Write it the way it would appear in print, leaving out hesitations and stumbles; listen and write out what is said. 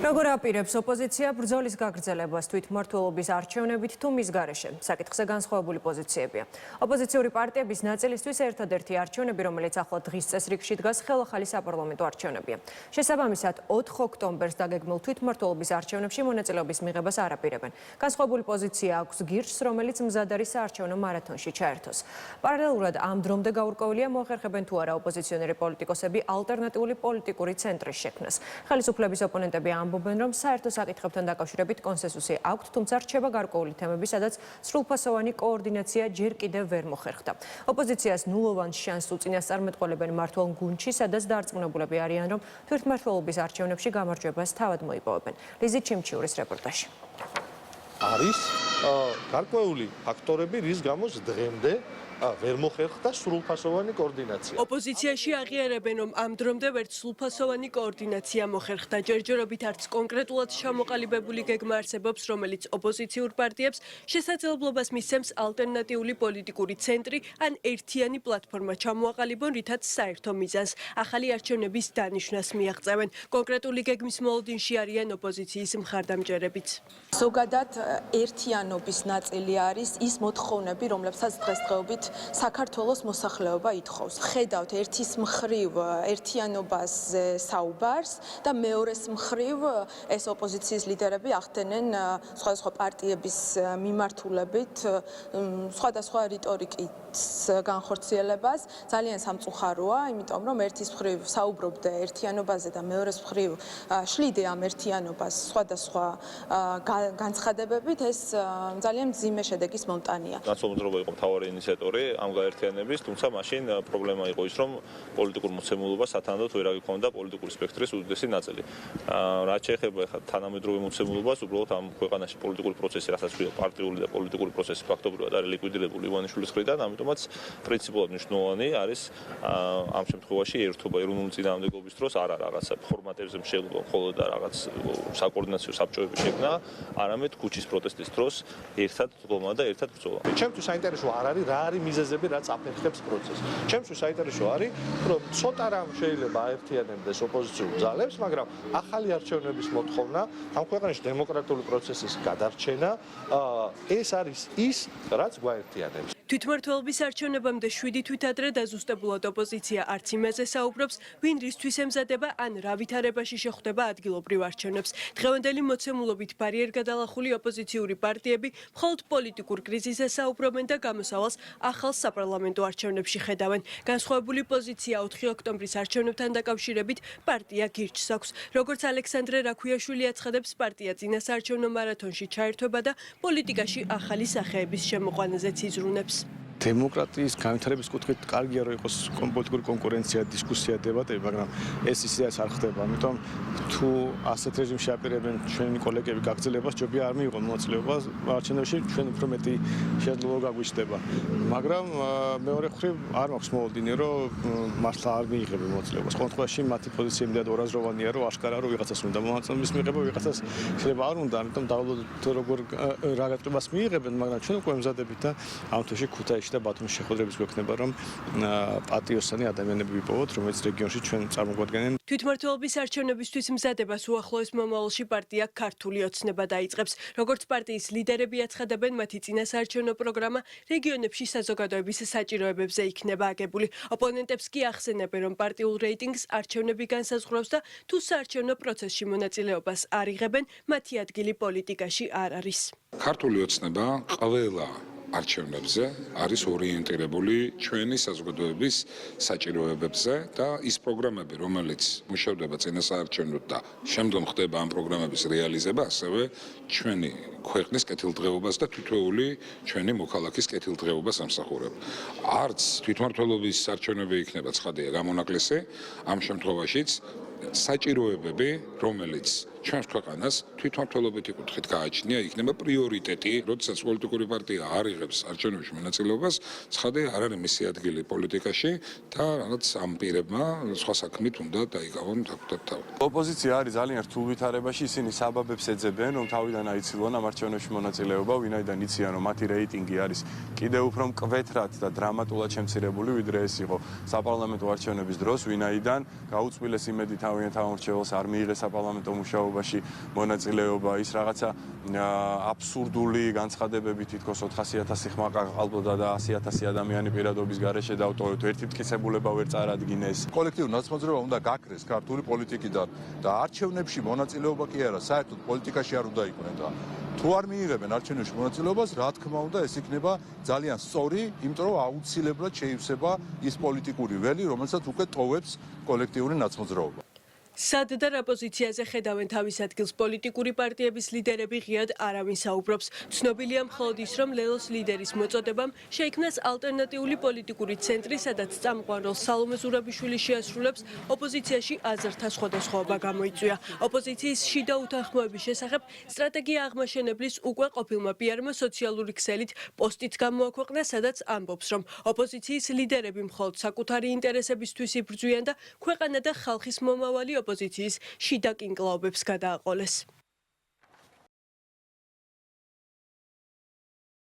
როგორ აპირებს ოპოზიცია ბრძოლის გაგრძელებას თვითმმართველობის არჩევნებით თუ მის გარეშე? საკითხზე განსხვავებული პოზიციებია. ოპოზიციური პარტიების ნაწილისთვის ერთადერთი არჩევნები, რომელიც ახლა დღის წესრიგში დგას, ხელახალი საპარლამენტო არჩევნებია. შესაბამისად, 4 ოქტომბერს დაგეგმილ თვითმმართველობის არჩევნებში მონაწილეობის მიღებას არ აპირებენ. განსხვავებული პოზიცია აქვს გირჩს, რომელიც მზად არის საარჩევნო მარათონში ჩაერთოს. პარალელურად ამ დრომდე გაურკვევლია მოახერხებენ თუ არა ოპოზიციონერი პოლიტიკოსები ალტერნატიული პოლიტიკური ცენტრის შექმნას. ხელისუფლების ოპონენტები ამბობენ, რომ საერთო საკითხებთან დაკავშირებით კონსენსუსი აქვთ, თუმცა რჩება გარკვეული თემები, სადაც სრულფასოვანი კოორდინაცია ჯერ კიდევ ვერ მოხერხდა. ოპოზიციას ნულოვან შანსს უწინასწარმეტყველებენ მმართველ გუნდში, სადაც დარწმუნებულები არიან, რომ თვითმმართველობის არჩევნებში გამარჯვებას თავად მოიპოვებენ. ლიზი ჩიმჩიურის რეპორტაჟი. არის გარკვეული ფაქტორები, რის გამოც დღემდე ვერ მოხერხდა სრულფასოვანი კოორდინაცია. ოპოზიციაში აღიარებენ, რომ ამ დრომდე ვერც სრულფასოვანი კოორდინაცია მოხერხდა. ჯერჯერობით არც კონკრეტულად ჩამოყალიბებული გეგმა არსებობს, რომელიც ოპოზიციურ პარტიებს შესაძლებლობას მისცემს ალტერნატიული პოლიტიკური ცენტრი ან ერთიანი პლატფორმა ჩამოაყალიბონ, რითაც საერთო მიზანს ახალი არჩევნების დანიშვნას მიაღწევენ. კონკრეტული გეგმის მოლოდინში არიან ოპოზიციის მხარდამჭერებიც. ზოგადად ერთიანობის ნაწილი არის ის მოთხოვნები, რომლებსაც დღესდღეობით საქართველოს მოსახლეობა ითხოვს. ხედავთ ერთის მხრივ ერთიანობაზე საუბარს და მეორეს მხრივ ეს ოპოზიციის ლიდერები ახდენენ სხვადასხვა პარტიების მიმართულებით სხვადასხვა რიტორიკის განხორციელებას. ძალიან სამწუხაროა, იმიტომ რომ ერთის მხრივ საუბრობდე ერთიანობაზე და მეორეს მხრივ შლიდე ამ ერთიანობას სხვადასხვა განცხადებებით, ეს ძალიან მძიმე შედეგის მომტანია. ნაცნობრობა იყო მთავარი ინიციატორი ამ გაერთიანების, თუმცა მაშინ პრობლემა იყო ის, რომ პოლიტიკურ მოცემულობას სათანადოდ ვერ აღიქონდა პოლიტიკური სპექტრის უდიდესი ნაწილი. რაც შეეხება ახლა თანამედროვე მოცემულობას, უბრალოდ ამ ქვეყანაში პოლიტიკური პროცესი, რასაც ქვია პარტიული და პოლიტიკური პროცესი ფაქტობრივად არის ლიკვიდირებული ივანიშვილის მხრიდან, ამიტომაც პრინციპულად მნიშვნელოვანი არის ამ შემთხვევაში ერთობა ეროვნული წინააღმდეგობის დროს არა რაღაცა ფორმატებზე მშენებლობა, მხოლოდ და რაღაც საკოორდინაციო საბჭოების შექმნა, არამედ ქუჩის პროტესტის დროს ერთად დგომა და ერთად ბრძოლა. ჩემთვის საინტერესო არ არის რა არის მიზეზები, რაც აფერხებს პროცესს. ჩემთვის საინტერესო არის, რომ ცოტა რამ შეიძლება აერთიანებდეს ოპოზიციურ ძალებს, მაგრამ ახალი არჩევნების მოთხოვნა, ამ ქვეყანაში დემოკრატიული პროცესის გადარჩენა, ეს არის ის, რაც გვაერთიანებს. თვითმმართველობის არჩევნებამდე 7 თვით ადრე დაზუსტებულად ოპოზიცია არც იმაზე საუბრობს, ვინ რისთვის ემზადება ან რა ვითარებაში შეხვდება ადგილობრივ არჩევნებს. დღევანდელი მოცემულობით ბარიერგადალახული ოპოზიციური პარტიები მხოლოდ პოლიტიკურ კრიზისზე საუბრობენ და გამოსავალს ახალ საპარლამენტო არჩევნებში ხედავენ. განსხვავებული პოზიცია 4 ოქტომბრის არჩევნებთან დაკავშირებით პარტია გირჩს აქვს. როგორც ალექსანდრე რაქვიაშვილი აცხადებს, პარტია წინასაარჩევნო მარათონში ჩაერთვება და პოლიტიკაში ახალი სახეების შემოყვანაზეც იზრუნებს. დემოკრატიის განვითარების კუთხით კარგია რომ იყოს პოლიტიკური კონკურენცია, დისკუსია, დებატები, მაგრამ ეს ისედაც არ ხდება. ამიტომ თუ ასეთ რეჟიმში აპირებენ ჩვენი კოლეგები გაგრძელებას, ჯობია არ მიიღონ მონაწილეობა არჩევნებში, ჩვენ უფრო მეტი შესაძლებლობა გაგვიჩნდება. მაგრამ მეორე მხრივ არ მაქვს მოლოდინი, რომ მართლა არ მიიღებენ მონაწილეობას. ყოველ შემთხვევაში მათი პოზიცია იმდენად ორაზროვანია, რომ აღშკარა რომ ვიღაცას უნდა მონაწილეობის მიღება, ვიღაცას შეიძლება არ უნდა, ამიტომ დავალოთ როგორ რა გაწყვეტას მიიღებენ, მაგრამ ჩვენ უკვე მზადებით და ამ თვეში ქუთაისში და ბათუმის შეხვედრების გვექნება, რომ პატიოსანი ადამიანები ვიპოვოთ, რომელიც რეგიონში ჩვენ წარმოგვადგენენ. თვითმმართველობის არჩევნებისთვის მზადებას უახლოეს მომავალში პარტია ქართული ოცნება დაიწყებს. როგორც პარტიის ლიდერები აცხადებენ, მათი წინასაარჩევნო პროგრამა რეგიონებში საზოგადოების საჭიროებებზე იქნება აგებული. ოპონენტებს კი ახსენებენ, რომ პარტიულ რეიტინგს არჩევნები განსაზღვრავს და თუ საარჩევნო პროცესში მონაწილეობას არ იღებენ, მათი ადგილი პოლიტიკაში არ არის. ქართული ოცნება ყველა არჩევნებზე არის ორიენტირებული ჩვენი საზოგადოების საჭიროებებზე და ის პროგრამები, რომელიც მუშავდება წინასაარჩევნოდ და შემდგომ ხდება ამ პროგრამების რეალიზება, ასევე ჩვენი ქვეყნის კეთილდღეობას და თითოეული ჩვენი მოქალაქის კეთილდღეობას ამსახურებს. არც თვითმმართველობის არჩევნები იქნება ცხადია გამონაკლისი, ამ შემთხვევაშიც საჭიროებები, რომელიც ჩვენს ქვეყანას თვითმმართველობითი კუთხით გააჩნია, იქნება პრიორიტეტი, როდესაც პოლიტიკური პარტია არ იღებს არჩევნებში მონაწილეობას, ცხადია არ არის მისი ადგილი პოლიტიკაში და რაღაც ამ პირებმა სხვა საქმით უნდა დაიკავონ თავად. ოპოზიცია არის ძალიან რთულ ვითარებაში, ისინი საბაბებს ეძებენ, რომ თავიდან აიცილონ ამ არჩევნებში მონაწილეობა, ვინაიდან იციან, რომ მათი რეიტინგი არის კიდევ უფრო მკვეთრად და დრამატულად შემცირებული, ვიდრე ეს იყო საპარლამენტო არჩევნების დროს, ვინაიდან გაუწყვილეს იმედი თავიანთ ამორჩეველს არ მიიღეს საპარლამენტო მუშაობა მოძრაობაში მონაწილეობა, ის რაღაცა აბსურდული განცხადებები თითქოს 400,000 ხმა ყალბდა და 100,000 ადამიანი პირადობის გარეშე დავტოვეთ, ერთი მტკიცებულება ვერ წარადგინეს. კოლექტიურ ნაცმოძრაობა უნდა გაქრეს ქართული პოლიტიკიდან და არჩევნებში მონაწილეობა კი არა, საერთოდ პოლიტიკაში არ უნდა იყვნენ და თუ არ მიიღებენ არჩევნებში მონაწილეობას, რა თქმა უნდა, ეს იქნება ძალიან სწორი, იმიტომ რომ აუცილებლად შეივსება ის პოლიტიკური ველი, რომელსაც უკვე ტოვებს კოლექტიური ნაცმოძრაობა. სად და რა პოზიციაზე ხედავენ თავის ადგილს პოლიტიკური პარტიების ლიდერები ღიად არავინ საუბრობს. ცნობილია მხოლოდ ის, რომ ლელოს ლიდერის მოწოდებამ შეიქმნას ალტერნატიული პოლიტიკური ცენტრი, სადაც წამყვან როლს სალომე ზურაბიშვილი შეასრულებს, ოპოზიციაში აზრთა სხვადასხვაობა გამოიწვია. ოპოზიციის შიდა უთანხმოების შესახებ სტრატეგია აღმაშენებლის უკვე ყოფილმა პიარმა სოციალური ქსელით პოსტით გამოაქვეყნა, სადაც ამბობს, რომ ოპოზიციის ლიდერები მხოლოდ საკუთარი ინტერესებისთვის იბრძვიან და ქვეყანა და ხალხის მომავალი ოპოზიციის შიდა კინკლაობებს გადააყოლეს.